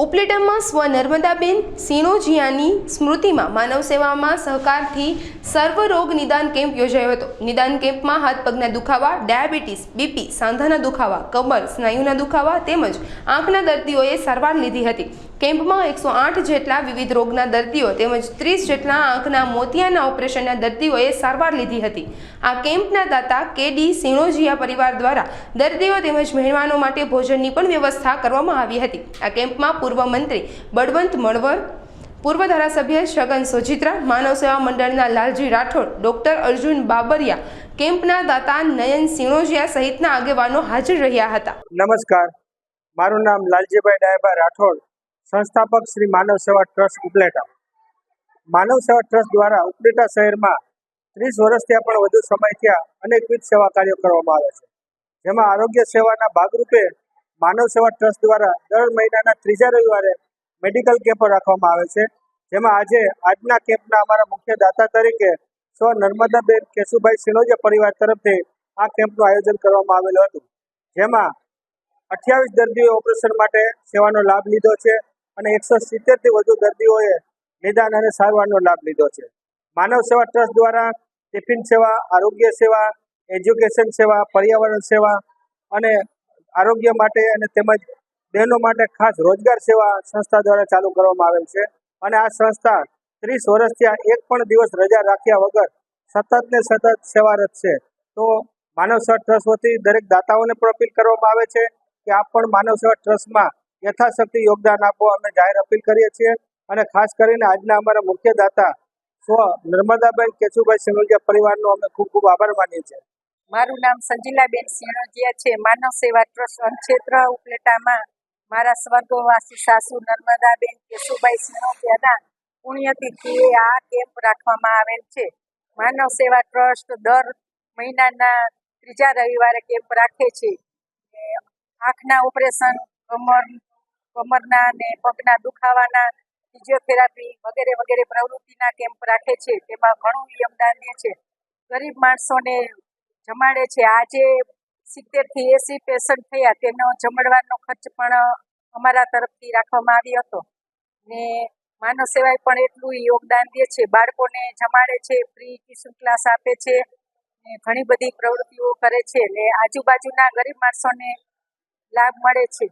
ઉપલેટામાં સ્વ નર્મદાબેન સિણોજિયાની સ્મૃતિમાં માનવ સેવામાં સહકારથી સર્વરોગ નિદાન કેમ્પ યોજાયો હતો। નિદાન કેમ્પમાં હાથ પગના દુખાવા, ડાયાબિટીસ, બીપી, સાંધાના દુખાવા, કમર, સ્નાયુના દુખાવા તેમજ આંખના દર્દીઓએ સારવાર લીધી હતી। કેમ્પમાં 108 જેટલા વિવિધ રોગના દર્દીઓ તેમજ 30 જેટલા આંખના મોતિયાના ઓપરેશનના દર્દીઓએ સારવાર લીધી હતી। આ કેમ્પના દાતા કેડી સિણોજિયા પરિવાર દ્વારા દર્દીઓ તેમજ મહેમાનો માટે ભોજનની પણ વ્યવસ્થા કરવામાં આવી હતી। આ કેમ્પમાં પૂર્વ મંત્રી બળવંત મણવર, પૂર્વ ધારાસભ્ય છગન સોજિત્રા, માનવ સેવા મંડળના લાલજી રાઠોડ, ડોક્ટર અર્જુન બાબરિયા, કેમ્પના દાતા નયન સિણોજિયા સહિતના આગેવાનો હાજર રહ્યા હતા। નમસ્કાર, મારું નામ લાલજીભાઈ ડાયબા રાઠોડ, સંસ્થાપક શ્રી માનવ સેવા ટ્રસ્ટ ઉપલેટા। માનવ સેવા ટ્રસ્ટ દ્વારા ઉપલેટા શહેરમાં 30 વર્ષથી પણ વધુ સમય થયા અનેકવિધ સેવા કાર્યો કરવામાં આવે છે, જેમાં આરોગ્ય સેવાના ભાગરૂપે માનવ સેવા ટ્રસ્ટ દ્વારા દર મહિનાના ત્રીજા રવિવારે મેડિકલ કેમ્પો રાખવામાં આવે છે, જેમાં આજના કેમ્પના અમારા મુખ્ય દાતા તરીકે સ્વ નર્મદાબેન કેશુભાઈ સિણોજિયા પરિવાર તરફથી આ કેમ્પનું આયોજન કરવામાં આવેલું હતું, જેમાં 28 દર્દીઓએ ઓપરેશન માટે સેવાનો લાભ લીધો છે અને 170થી વધુ દર્દીઓએ નિદાન અને સારવારનો લાભ લીધો છે। માનવ સેવા ટ્રસ્ટ દ્વારા ટિફિન સેવા, આરોગ્ય સેવા, એજ્યુકેશન સેવા, પર્યાવરણ સેવા અને આરોગ્ય માટે અને તેમજ બહેનો માટે ખાસ રોજગાર સેવા સંસ્થા દ્વારા ચાલુ કરવામાં આવેલ છે અને આ સંસ્થા 30 વર્ષથી એક પણ દિવસ રજા રાખ્યા વગર સતત ને સતત સેવારત છે। તો માનવ સેવા ટ્રસ્ટ વતી દરેક દાતાઓને પણ અપીલ કરવામાં આવે છે કે આપ પણ માનવ સેવા ટ્રસ્ટમાં યથાશક્તિ યોગદાન આપો, અમે જાહેર અપીલ કરીએ છીએ। અને ખાસ કરીને આજના અમારા મુખ્ય દાતા સ્વ નર્મદાબેન કેશુભાઈ સિણોજિયા પરિવારનો અમે ખૂબ ખૂબ આભાર માનીએ છીએ। મારું નામ સંજીલાબેન સિણોજિયા છે। માનવ સેવા ટ્રસ્ટ ક્ષેત્ર ઉપલેટામાં મારા સ્વર્ગવાસી સાસુ નર્મદાબેન કેશુભાઈ સિણોજિયાના પુણ્યતિથિએ આ કેમ્પ રાખવામાં આવેલ છે। માનવ સેવા ટ્રસ્ટ દર મહિનાના ત્રીજા રવિવારે કેમ્પ રાખે છે। આંખના ઓપરેશન, કમરના અને પગના દુખાવાના, ફિઝિયોથેરાપી વગેરે વગેરે પ્રવૃત્તિના કેમ્પ રાખે છે। તેમાં ઘણું યોગદાન દે છે, ગરીબ માણસોને જમાડે છે। આજે 70થી 80 પેશન્ટ થયા, તેનો જમણવારનો ખર્ચ પણ અમારા તરફથી રાખવામાં આવ્યો હતો ને માનવ સેવાએ પણ એટલું યોગદાન દે છે। બાળકોને જમાડે છે, ફ્રી ટ્યુશન ક્લાસ આપે છે ને ઘણી બધી પ્રવૃત્તિઓ કરે છે ને આજુબાજુના ગરીબ માણસોને લાભ મળે છે।